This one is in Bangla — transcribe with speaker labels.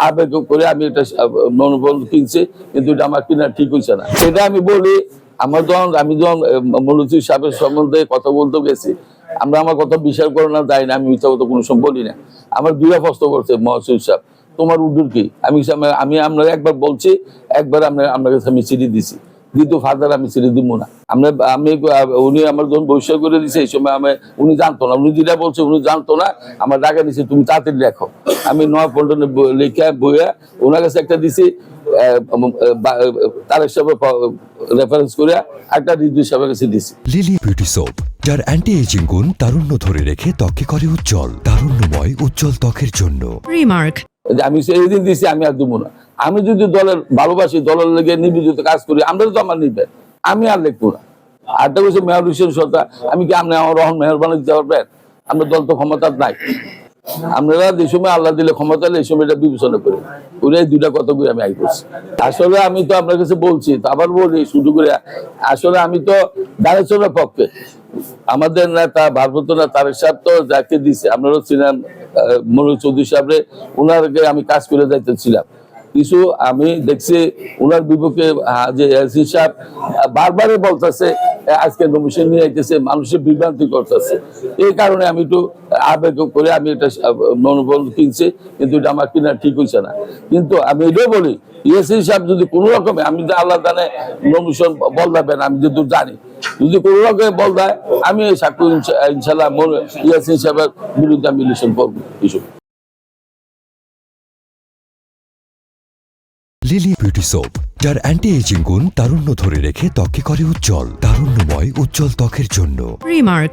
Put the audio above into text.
Speaker 1: আবেগ করে আমি এটা মনোবল কিনছি, কিন্তু এটা আমার কিনা ঠিক হয়েছে না। সেটা আমি বলি, আমি যখন মৌলভী সাহেবের সম্বন্ধে কথা বলতে গেছি, আমার কথা বিশ্বাস করে না যাই না, আমি মিথ্যা কথা কোনো সময় বলি না। আমার দুইটা প্রশ্ন করছে মহসিন সাহেব, তোমার উদ্দুর কি? আমি আপনার একবার বলছি, একবার আপনার কাছে আমি চিঠি দিছি, দ্বিতীয় ফাদার আমি চিঠি দিব না। উনি আমার যখন বহিষ্কার করে দিছে, এই সময় উনি জানতো না, উনি যেটা বলছে উনি জানতো না। আমার টাকা দিছে, তুমি তাড়াতাড়ি লেখো। আমি নয় পল্টনে লেখা বইয়া ওনার কাছে একটা দিছি, তারেক সাহেবের রেফারেন্স করে একটা রিজভি সাহেবের কাছে দিছি।
Speaker 2: লিলি বিউটি সোপ, যার অ্যান্টি এজিং গুণ তারুণ্য ধরে রেখে ত্বকে করে উজ্জ্বল, তারুণ্যময় উজ্জ্বল ত্বকের জন্য।
Speaker 3: রিমার্ক,
Speaker 1: আমি সেই দিন দিছি, আমি আর দেবো না। আমি যদি দলের ভালোবাসি, দলের লেগে নিবেদিত কাজ করি, আমরা তো আমার নিবেন, আমি আর লিখবো না। আরেকটা বলছে মেয়র হোসেন সরকার, আমি কি আপনি আমার রহন মেয়র বানিয়ে দিতে পারবেন? আমরা দল তো ক্ষমতা নাই। আপনারা যে সময় আল্লাহ দিলে ক্ষমতা, এই সময় এটা বিবেচনা করে ওরা এই দুইটা কথা করে আমি আই করছি। আসলে আমি তো আপনার কাছে বলছি, তো আবার বলি শুধু করে, আসলে আমি তো দাঁড়াচ্ছনের পক্ষে। আমাদের নেতা ভারপ্রাপ্ত নেতা তারেক সাহেব তো যাকে দিছে, আপনারা ছিলেন মনোজ চৌধুরী সাহেবরে, ওনারকে আমি কাজ করে যাইতেছিলাম। কিছু আমি দেখছি ওনার বিপক্ষে যে এসি সাহেব বারবারই বলতেছে আজকে নমিশন নিয়ে আইতেছে, মানুষের বিভ্রান্তি করতেছে। এই কারণে আমি একটু আবেগ করে আমি এটা মনোবল কিনছি, কিন্তু এটা আমার কিনা ঠিক হয়েছে না। কিন্তু আমি এটাও বলি, ইএসি সাহেব যদি কোনো রকমে, আমি তো আল্লাহ জানে নমিশন বল দেবেন, আমি যদি জানি, যদি কোনো রকমে বল দেয়, আমি এই সাক্ষ্য ইনশাল্লাহ ইএসি সাহেবের বিরুদ্ধে আমি ইলেকশন করবো। কিছু
Speaker 2: লিলি বিউটি সোপ, যার অ্যান্টি এজিং গুণ তারুণ্য ধরে রেখে ত্বকে করে উজ্জ্বল, তারুণ্যময় উজ্জ্বল ত্বকের জন্য।
Speaker 3: রিমার্ক।